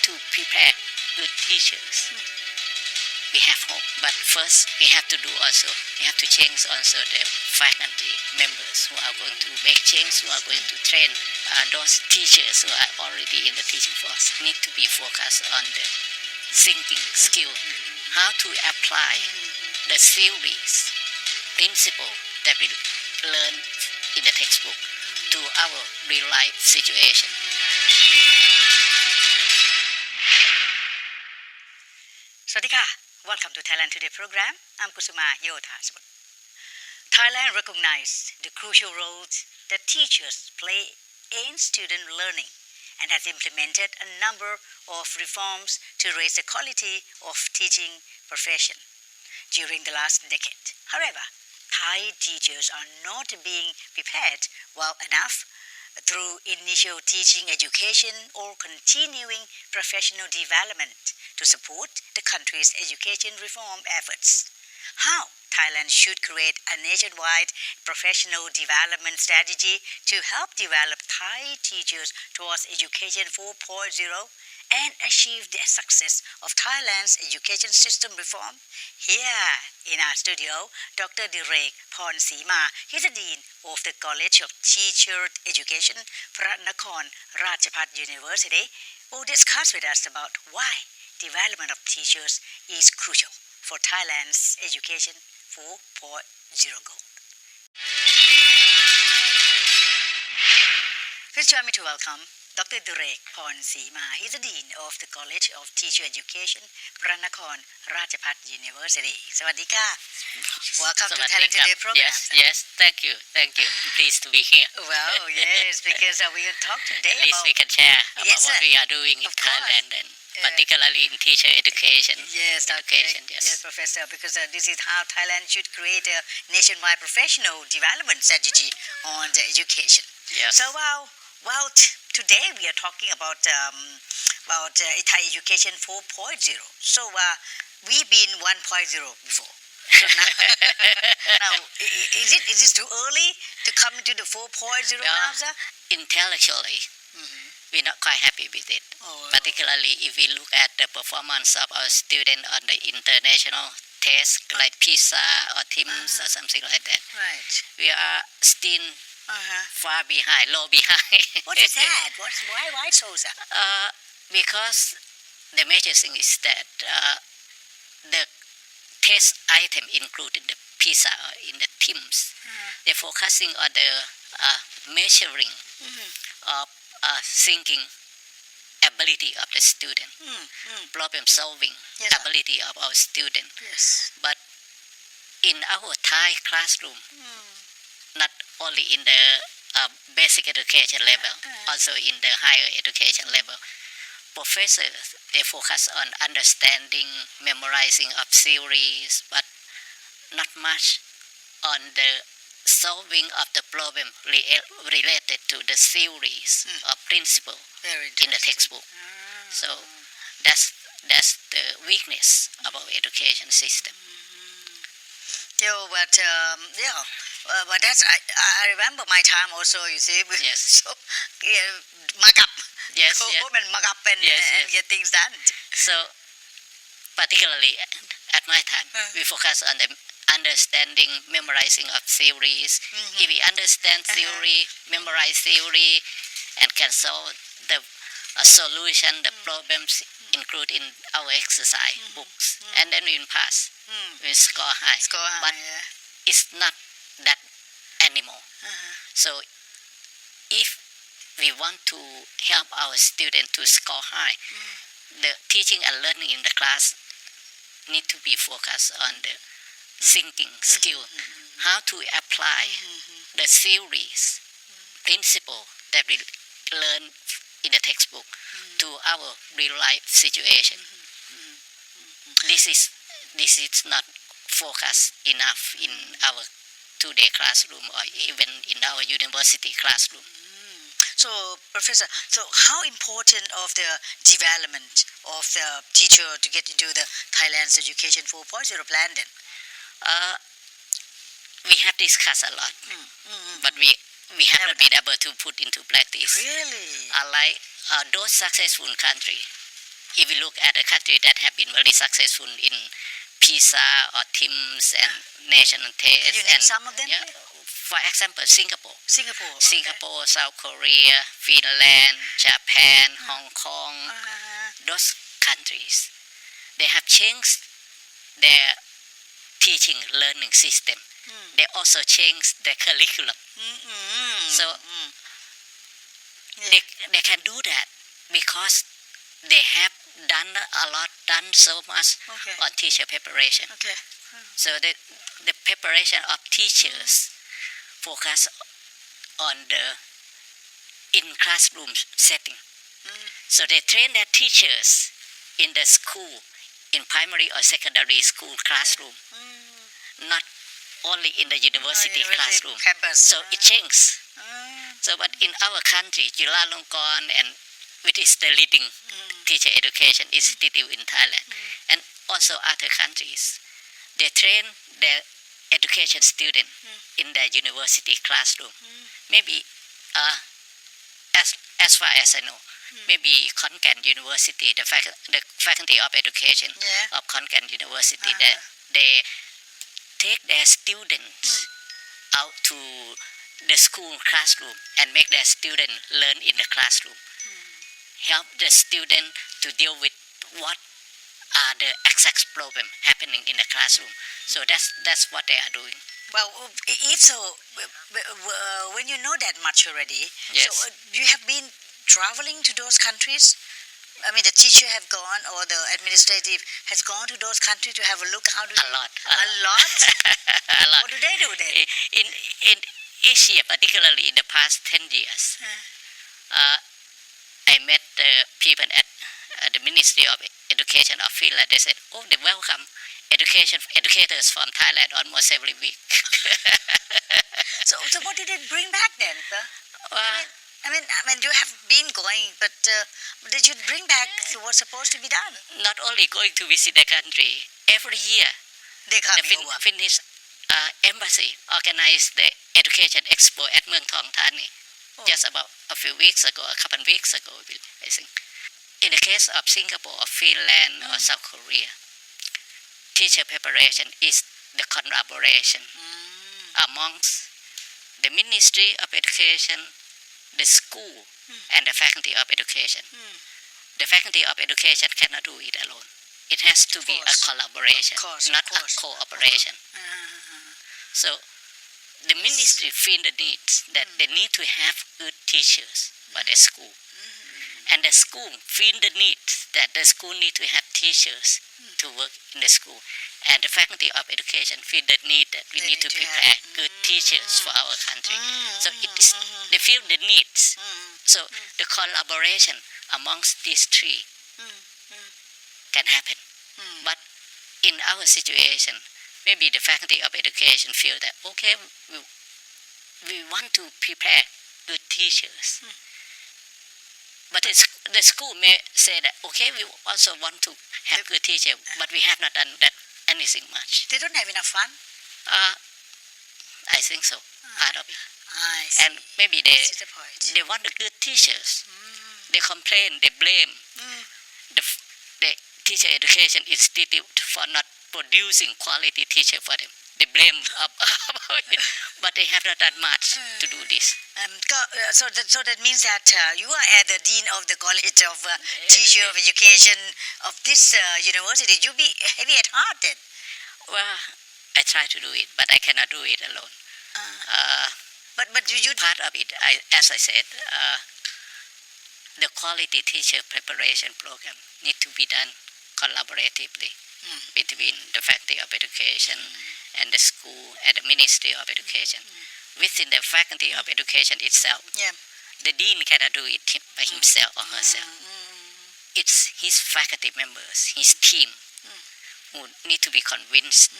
to prepare good teachers, we have hope. But first, we have to change also the faculty members who are going to make change, who are going to train those teachers who are already in the teaching force. Need to be focused on the thinking skill, how to apply the theories, principle that we learn in the textbook to our real life situation. Swadika, welcome to Thailand Today program. I'm Kusuma Yotha. Thailand recognizes the crucial roles that teachers play in student learning and has implemented a number of reforms to raise the quality of teaching profession during the last decade. However, Thai teachers are not being prepared well enough through initial teaching education or continuing professional development to support the country's education reform efforts. How Thailand should create a nationwide professional development strategy to help develop Thai teachers towards Education 4.0 and achieve the success of Thailand's education system reform? Here in our studio, Dr. Direk Pornsima, he's the Dean of the College of Teacher Education, Phratnakhon Ratchapat University, will discuss with us about why development of teachers is crucial for Thailand's Education 4.0 goal. Please join me to welcome Dr. Direk Pornsima. He's the Dean of the College of Teacher Education, Phratnakhon Ratchapat University. Sawadika. Welcome to Thailand Today program. Yes, thank you. Pleased to be here. Well, yes, because we will talk today At least we can share about what we are doing in Thailand and particularly in teacher education. Yes, yes, Professor, because this is how Thailand should create a nationwide professional development strategy on the education. Yes. So, today we are talking about Thai Education 4.0. So, we've been 1.0 before. So now is it too early to come into the 4.0 now, sir? Intellectually, we're not quite happy with it. Particularly if we look at the performance of our students on the international tests like PISA or TIMSS or something like that. Right. We are still far behind, low behind. What is that? Why so, sir? Because the major thing is that the test item included the PISA or in the TIMSS. They're focusing on the measuring of thinking ability of the student, problem solving ability of our student. Yes. But in our Thai classroom, not only in the basic education level, also in the higher education level, professors, they focus on understanding, memorizing of theories, but not much on the solving of the problem related to the theories or principle in the textbook. So that's the weakness of our education system. But that's I remember my time also. You see, Yes. So mark up, Yes, go yes. home and mark up and get things done. So particularly at my time, we focus on the understanding, memorizing of theories. If we understand theory, memorize theory, and can solve the solution, the problems included in our exercise books, and then we pass, we score high. But it's not that anymore. So if we want to help our students to score high, the teaching and learning in the class need to be focused on the thinking skill, how to apply the theories, principle that we learn in the textbook to our real life situation. This is not focused enough in our today classroom or even in our university classroom. So, Professor, how important of the development of the teacher to get into the Thailand's Education 4.0 plan then? We have discussed a lot, but we have not been able to put into practice. Really? Unlike those successful countries, if we look at a country that have been very successful in PISA or TIMSS and national tests. Can you name some of them? Yeah, for example, Singapore. Singapore. Singapore, South Korea, Finland, Japan, Hong Kong, those countries, they have changed their teaching learning system. They also changed their curriculum. So they can do that because they have done so much on teacher preparation. So the preparation of teachers focus on the in classroom setting. So they train their teachers in the school, in primary or secondary school classroom, not only in the university classroom. Campus. So it changes. So but in our country, Chulalongkorn, and which is the leading teacher education institute in Thailand, and also other countries, they train their education student in their university classroom. Maybe as far as I know, maybe Khon Kaen University, the faculty of education of Khon Kaen University, they take their students out to the school classroom and make their student learn in the classroom. Help the student to deal with what are the exact problem happening in the classroom. So that's what they are doing. Well, if so, when you know that much already, Yes. so you have been traveling to those countries? I mean, the teacher have gone, or the administrative has gone to those countries to have a look. How do A lot. A lot? A lot. What do they do then? In Asia, particularly in the past 10 years, I met the people at the Ministry of Education of Finland. They said, "Oh, they welcome educators from Thailand almost every week." So what did it bring back then, sir? I mean, you have been going, but did you bring back what's supposed to be done? Not only going to visit the country, every year They come the over. Finnish embassy organized the education expo at Muang Thong Thani just about a couple of weeks ago, I think. In the case of Singapore or Finland or South Korea, teacher preparation is the collaboration amongst the Ministry of Education, the school, and the faculty of education. The faculty of education cannot do it alone. It has to be a collaboration, not a cooperation. So the ministry feel the needs that they need to have good teachers for the school. And the school feel the needs that the school need to have teachers to work in the school. And the faculty of education feel the need that we need to prepare good teachers for our country. So they feel the needs. So the collaboration amongst these three can happen. But in our situation, maybe the faculty of education feel that, okay, we want to prepare good teachers. But the school may say that, okay, we also want to have good teachers, but we have not done that anything much. They don't have enough fun? I think so, part of it. I see. And maybe That's the point. they want the good teachers. They complain, they blame the teacher education institute for not producing quality teacher for them. They blame about it, but they have not done much to do this. So that means that you are at the dean of the College of Teacher of Education of this university. You be heavy at heart then. Well, I try to do it, but I cannot do it alone. But you Part of it, as I said, the quality teacher preparation program need to be done collaboratively between the faculty of education and the school and the Ministry of Education. Within the faculty of education itself, the dean cannot do it by himself or herself. It's his faculty members, his team, who need to be convinced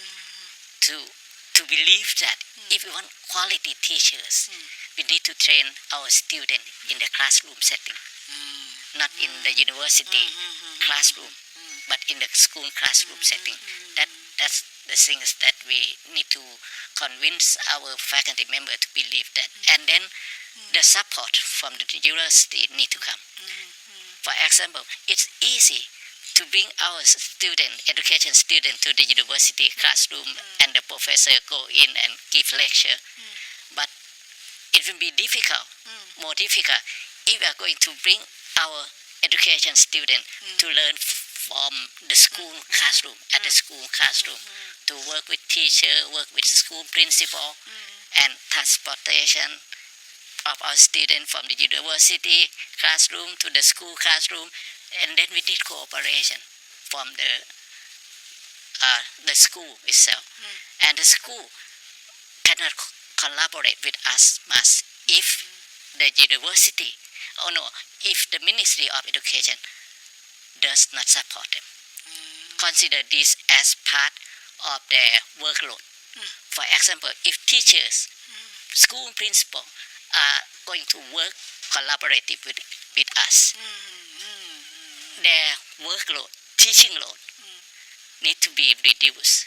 to believe that if we want quality teachers, we need to train our students in the classroom setting, not in the university classroom, but in the school classroom setting. That's the things that we need to convince our faculty member to believe that. And then the support from the university need to come. For example, it's easy to bring our education student to the university classroom, and the professor go in and give lecture. But it will be difficult, more difficult, if we are going to bring our education student to learn from the school classroom, at the school classroom, to work with teacher, work with school principal, and transportation of our student from the university classroom to the school classroom. And then we need cooperation from the school itself. And the school cannot collaborate with us much if the university, if the Ministry of Education does not support them. Consider this as part of their workload. For example, if teachers, school principal are going to work collaborative with us, their workload, teaching load, need to be reduced.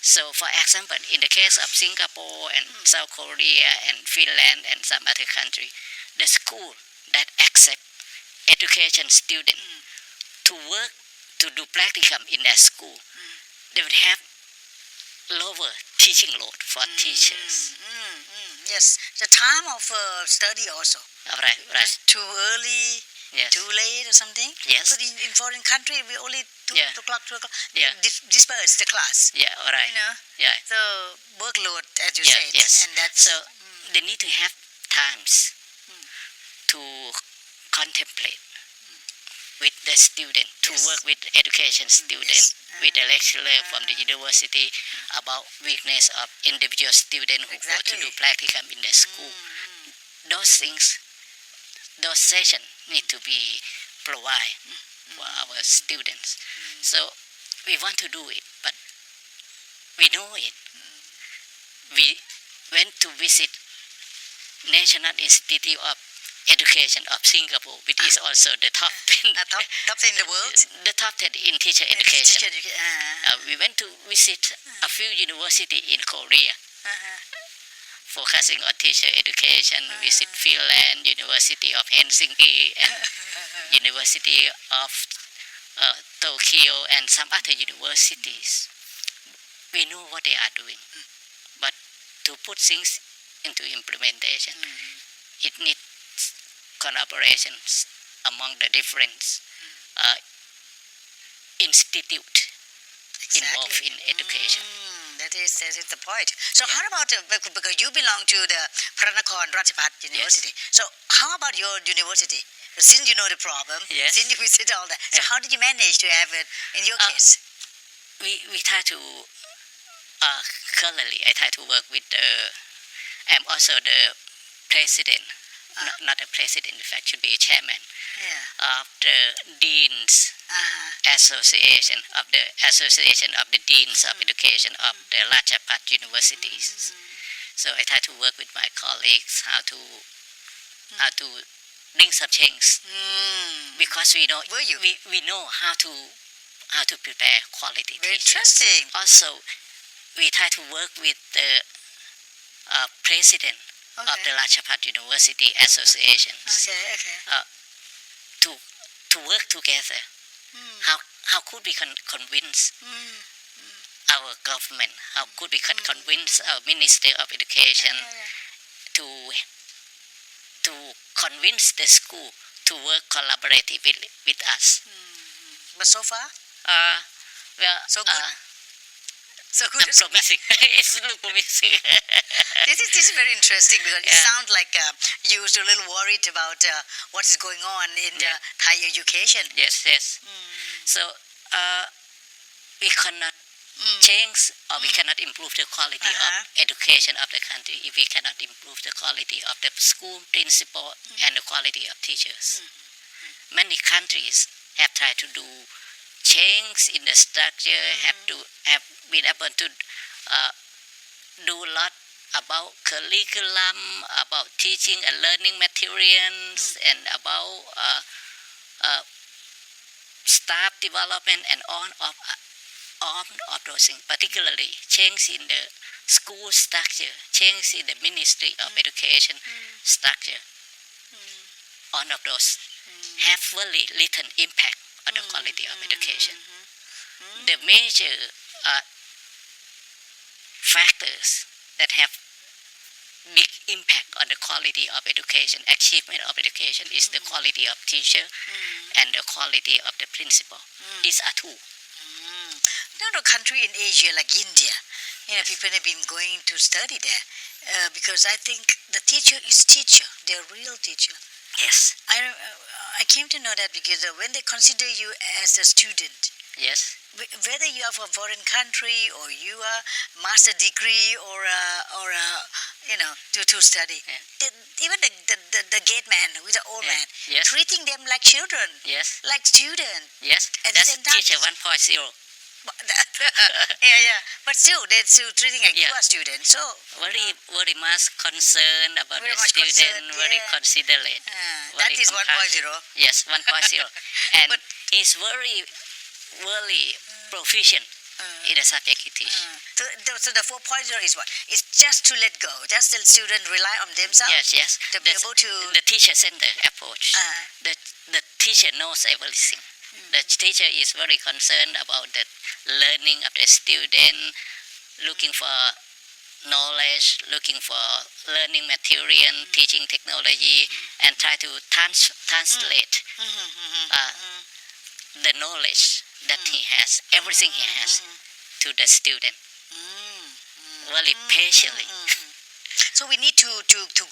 So, for example, in the case of Singapore and South Korea and Finland and some other country, the school that accept education students to work, to do practicum in their school, they would have lower teaching load for teachers. Yes, the time of study also. Right. Too early, too late or something. Yes. So in foreign country, we only 2 o'clock. Yeah. Disperse the class. Yeah, all right. Yeah. So workload, as you said. Yes. And that's so they need to have times to contemplate with the student, to work with education student, with the lecturer from the university about weakness of individual student who go to do practicum in the school. Those things, those sessions need to be provided for our students. So we want to do it, but we know it. We went to visit National Institute of Education of Singapore, which is also the top 10. top 10 in the world? The top 10 in teacher education. We went to visit a few universities in Korea, focusing on teacher education. Visit Finland, University of Helsinki, and University of Tokyo, and some other universities. We know what they are doing, but to put things into implementation, it needs collaborations among the different institutes involved in education. That is the point. So how about, because you belong to the Pranakon Ratchapat University, so how about your university? Since you know the problem, since you visit all that, so how did you manage to have it in your case? We try to, currently I try to work with I'm also the president, not a president, in fact, should be a chairman of the Deans Association, of the Deans of Education of the Ratchapat universities. So I try to work with my colleagues how to bring some change, because we know we know how to prepare quality Very teachers. interesting. Also, we try to work with the president of the Ratchapat University Associations to work together. How could we convince our government? How could we convince our Minister of Education to convince the school to work collaboratively with us? But so far? So good? So good. Not promising. It's not promising. This is very interesting, because it sounds like you're a little worried about what is going on in the Thai education. Yes. So we cannot change, or we cannot improve the quality of education of the country if we cannot improve the quality of the school principal and the quality of teachers. Many countries have tried to do change in the structure, have been able to do a lot about curriculum, about teaching and learning materials, and about staff development, and on of those things. Particularly change in the school structure, change in the Ministry of Education structure. All of those have very little impact on the quality of education. The major factors that have big impact on the quality of education, achievement of education, is the quality of teacher and the quality of the principal. These are two. Not a country in Asia like India, people have been going to study there because I think the teacher is teacher, their real teacher. Yes. I came to know that because when they consider you as a student, Yes. whether you are from foreign country or you are master degree or to study, even the gate man who is an old man, Yes. treating them like children, Yes. like students. Yes. At the That's same time, teacher 1.0. yeah. But still, they're still treating like you are students. So Very much concerned about Very the much student, concerned, very yeah. considerate. that very is 1.0. compassionate. Yes, 1.0. And But- he's very proficient in the subject he teaches. So the 4.0 is what? It's just to let go. Just the student rely on themselves. Yes. To be able to. The teacher-centered approach. The teacher knows everything. The teacher is very concerned about the learning of the student, looking for knowledge, looking for learning material, teaching technology, and try to translate the knowledge that he has, everything he has, to the student. Very patiently. So we need to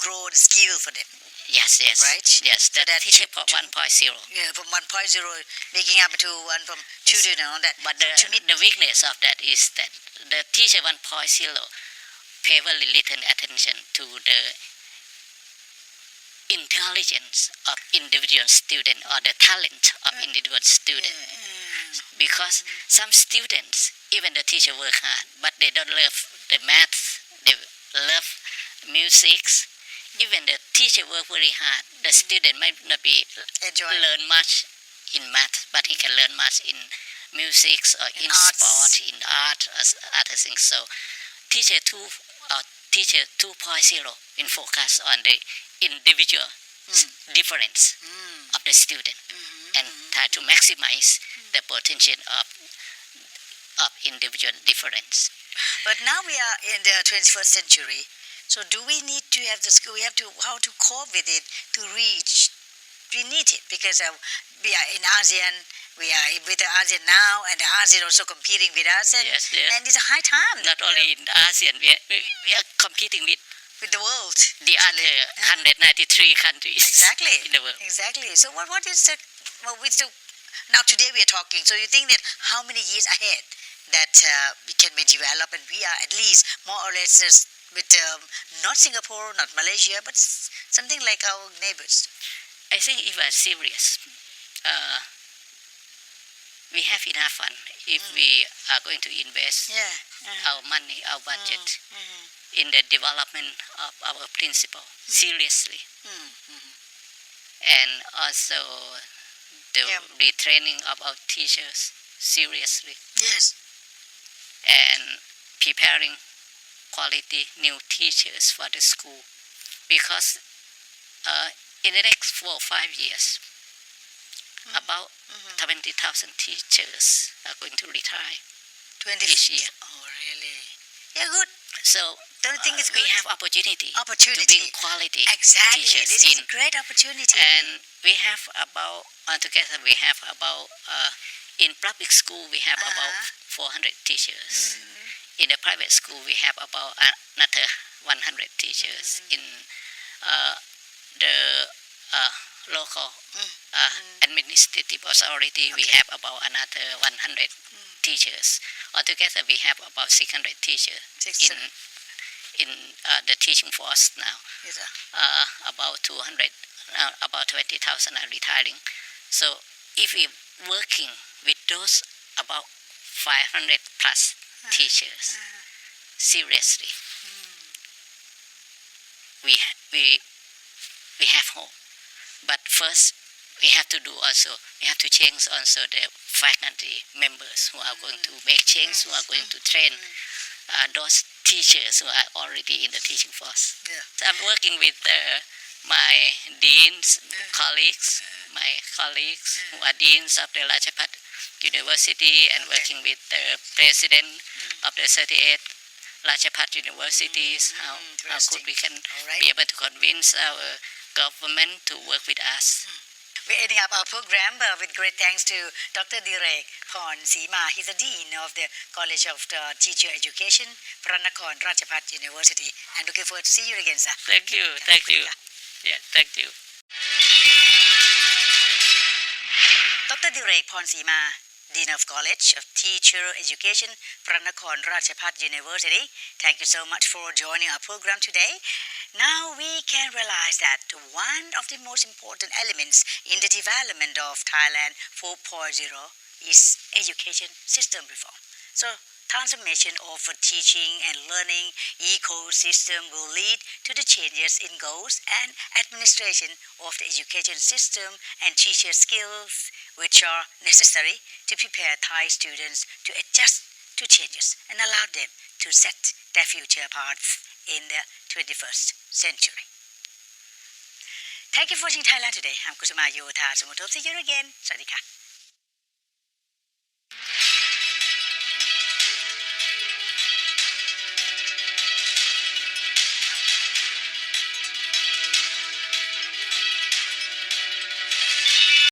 grow the skill for them. Yes. Right? Yes, So the that teacher to- 1.0. Yeah, from 1.0 making up to one from 2 and all that. But So to meet the weakness of that is that the teacher 1.0 pay very little attention to the intelligence of individual student or the talent of individual student. Because some students, even the teacher work hard, but they don't love the math, they love music. Even the teacher work very hard, the student might not be enjoy. learn much in math, but he can learn much in music or in arts. sport, in art, or other things. So teacher 2.0 in focus on the individual difference of the student and try to maximize the potential of individual difference. But now we are in the 21st century. So do we need to have the skill? We have to how to cope with it to reach. We need it because we are in ASEAN. We are with the ASEAN now, and the ASEAN also competing with us. And, Yes. and it's a high time. Not only in ASEAN, we are competing with with the world. the other 193 countries Exactly. in the world. Exactly. So what is the we still now today we are talking. So you think that how many years ahead that we can be developed, and we are at least more or less with not Singapore, not Malaysia, but something like our neighbors. I think if we are serious, we have enough fun if we are going to invest our money, our budget in the development of our principle seriously, and also the retraining of our teachers seriously, Yes. and preparing quality new teachers for the school, because in the next 4 or 5 years, about 20,000 teachers are going to retire 20 this year. Oh, really? Yeah, good. So Don't you think it's we good? have opportunity to Opportunity. bring quality Exactly. teachers This is in. a great opportunity. And we have about, altogether we have about, in public school we have about 400 teachers. In the private school we have about another 100 teachers. In the local administrative authority we have about another 100 teachers. Altogether we have about 600 teachers in the teaching force now. Yes, sir. About 200, about 20,000 are retiring. So if we're working with those about 500 plus teachers seriously, we have hope. But first, we have to change also the faculty members who are going to make change, who are going to train those teachers who are already in the teaching force. Yeah. So I'm working with my deans, colleagues, my colleagues who are deans of the Rajapat University and working with the president of the 38 Rajapat universities, how could we can Alright. be able to convince our government to work with us. We're ending up our program with great thanks to Dr. Direk Pornsima. He's the Dean of the College of Teacher Education, Pranakon Rajapat University. And looking forward to see you again, sir. Thank you. Yeah, thank you. Dr. Direk Pornsima, Dean of College of Teacher Education, Pranakon Rajapat University. Thank you so much for joining our program today. Now we can realize that one of the most important elements in the development of Thailand 4.0 is education system reform. So transformation of a teaching and learning ecosystem will lead to the changes in goals and administration of the education system and teacher skills which are necessary to prepare Thai students to adjust to changes and allow them to set their future paths in the 21st century. Thank you for watching Thailand Today. I'm Kusuma Yotha Sumuto. See you again. สวัสดีค่ะ